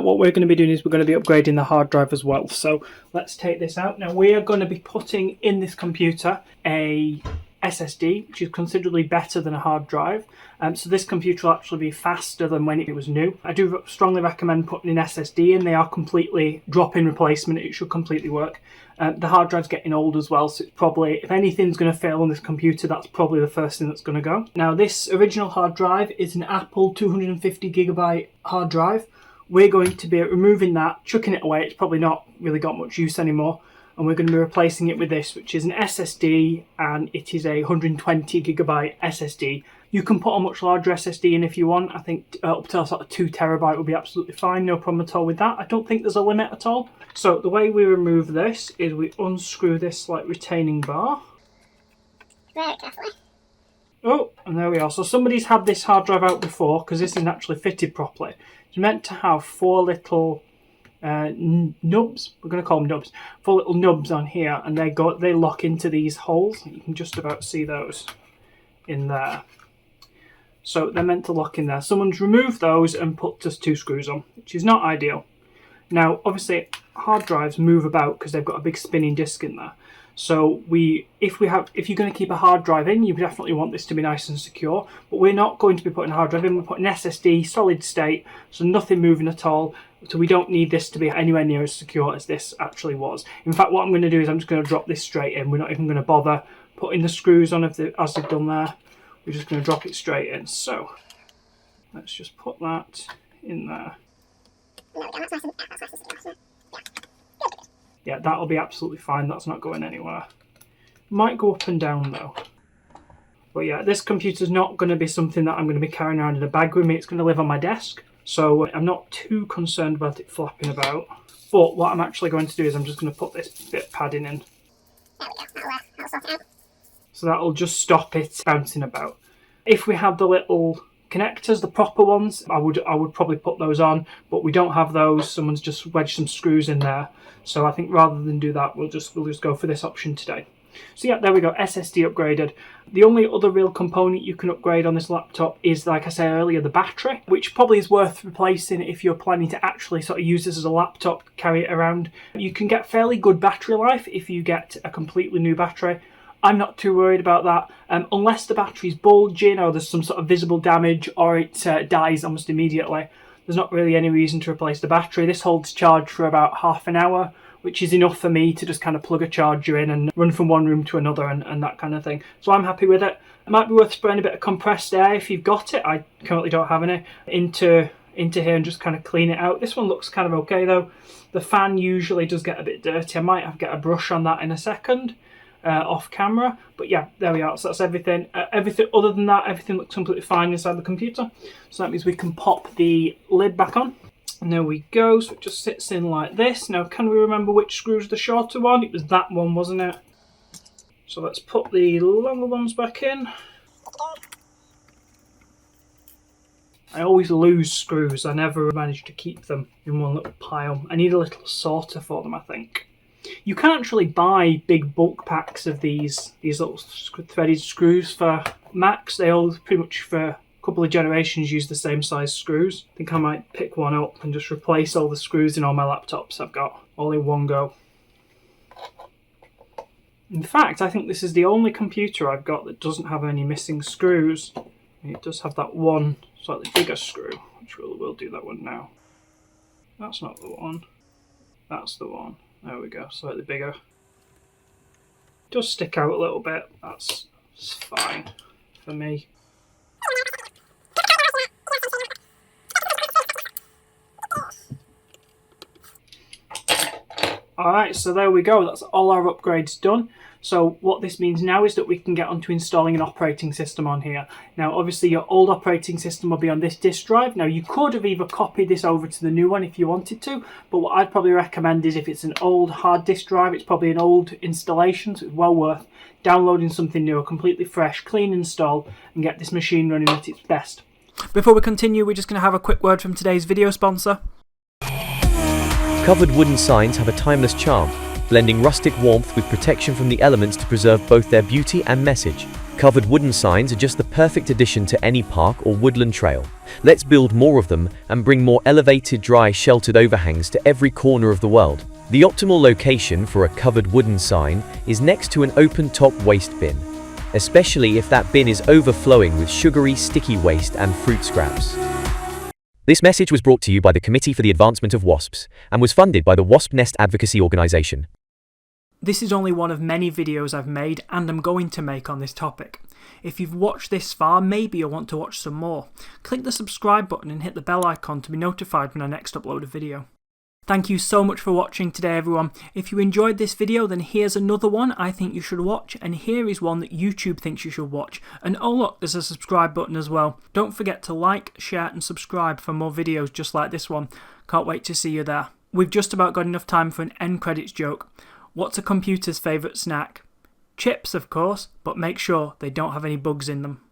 what we're going to be doing is we're going to be upgrading the hard drive as well. So let's take this out. Now we are going to be putting in this computer a SSD, which is considerably better than a hard drive. So this computer will actually be faster than when it was new. I do strongly recommend putting an SSD in. They are completely drop-in replacement. It should completely work. The hard drive's getting old as well, so it's probably, if anything's going to fail on this computer, that's probably the first thing that's going to go. Now this original hard drive is an Apple 250GB hard drive. We're going to be removing that, chucking it away. It's probably not really got much use anymore. And we're going to be replacing it with this, which is an SSD, and it is a 120GB SSD. You can put a much larger SSD in if you want. I think up to sort of 2TB will be absolutely fine, no problem at all with that. I don't think there's a limit at all. So the way we remove this is we unscrew this like retaining bar. Very carefully. Oh, and there we are. So somebody's had this hard drive out before, because this isn't actually fitted properly. It's meant to have 4 little nubs, we're going to call them nubs, 4 little nubs on here, and they lock into these holes. You can just about see those in there. So they're meant to lock in there. Someone's removed those and put just 2 screws on, which is not ideal. Now obviously hard drives move about because they've got a big spinning disc in there. So if you're going to keep a hard drive in, you definitely want this to be nice and secure. But we're not going to be putting a hard drive in. We're putting SSD, solid state, so nothing moving at all. So we don't need this to be anywhere near as secure as this actually was. In fact, what I'm going to do is I'm just going to drop this straight in. We're not even going to bother putting the screws on as they've done there. We're just going to drop it straight in. So let's just put that in there. Yeah, that'll be absolutely fine. That's not going anywhere. Might go up and down though. But yeah, this computer's not going to be something that I'm going to be carrying around in a bag with me. It's going to live on my desk. So I'm not too concerned about it flapping about. But what I'm actually going to do is I'm just going to put this bit of padding in. There we go. That'll sort it out. So that'll just stop it bouncing about. If we had the little connectors, the proper ones, I would probably put those on, but we don't have those. Someone's just wedged some screws in there. So I think rather than do that, we'll just go for this option today. So yeah, there we go, SSD upgraded. The only other real component you can upgrade on this laptop is, like I said earlier, the battery, which probably is worth replacing if you're planning to actually sort of use this as a laptop, carry it around. You can get fairly good battery life if you get a completely new battery. I'm not too worried about that, unless the battery's bulging or there's some sort of visible damage or it dies almost immediately. There's not really any reason to replace the battery. This holds charge for about half an hour, which is enough for me to just kind of plug a charger in and run from one room to another and that kind of thing. So I'm happy with it. It might be worth spraying a bit of compressed air if you've got it. I currently don't have any. Into here and just kind of clean it out. This one looks kind of okay though. The fan usually does get a bit dirty. I might have to get a brush on that in a second. Off camera, but yeah, there we are. So that's everything. Everything other than that, everything looks completely fine inside the computer. So that means we can pop the lid back on. And there we go. So it just sits in like this. Now, can we remember which screw's the shorter one? It was that one, wasn't it? So let's put the longer ones back in. I always lose screws. I never manage to keep them in one little pile. I need a little sorter for them, I think. You can actually buy big bulk packs of these little threaded screws for Macs. They all pretty much for a couple of generations use the same size screws. I think I might pick one up and just replace all the screws in all my laptops I've got all in one go. In fact, I think this is the only computer I've got that doesn't have any missing screws. It does have that one slightly bigger screw, which we'll do that one now. That's not the one. That's the one. There we go, slightly bigger. It does stick out a little bit, that's fine for me. Alright, so there we go, that's all our upgrades done. So what this means now is that we can get onto installing an operating system on here. Now obviously your old operating system will be on this disk drive. Now you could have either copied this over to the new one if you wanted to, but what I'd probably recommend is if it's an old hard disk drive, it's probably an old installation, so it's well worth downloading something new, a completely fresh, clean install, and get this machine running at its best. Before we continue, we're just going to have a quick word from today's video sponsor. Covered wooden signs have a timeless charm, blending rustic warmth with protection from the elements to preserve both their beauty and message. Covered wooden signs are just the perfect addition to any park or woodland trail. Let's build more of them and bring more elevated, dry, sheltered overhangs to every corner of the world. The optimal location for a covered wooden sign is next to an open-top waste bin, especially if that bin is overflowing with sugary, sticky waste and fruit scraps. This message was brought to you by the Committee for the Advancement of Wasps and was funded by the Wasp Nest Advocacy Organization. This is only one of many videos I've made and I'm going to make on this topic. If you've watched this far, maybe you'll want to watch some more. Click the subscribe button and hit the bell icon to be notified when I next upload a video. Thank you so much for watching today, everyone. If you enjoyed this video, then here's another one I think you should watch, and here is one that YouTube thinks you should watch. And oh look, there's a subscribe button as well. Don't forget to like, share and subscribe for more videos just like this one. Can't wait to see you there. We've just about got enough time for an end credits joke. What's a computer's favourite snack? Chips, of course, but make sure they don't have any bugs in them.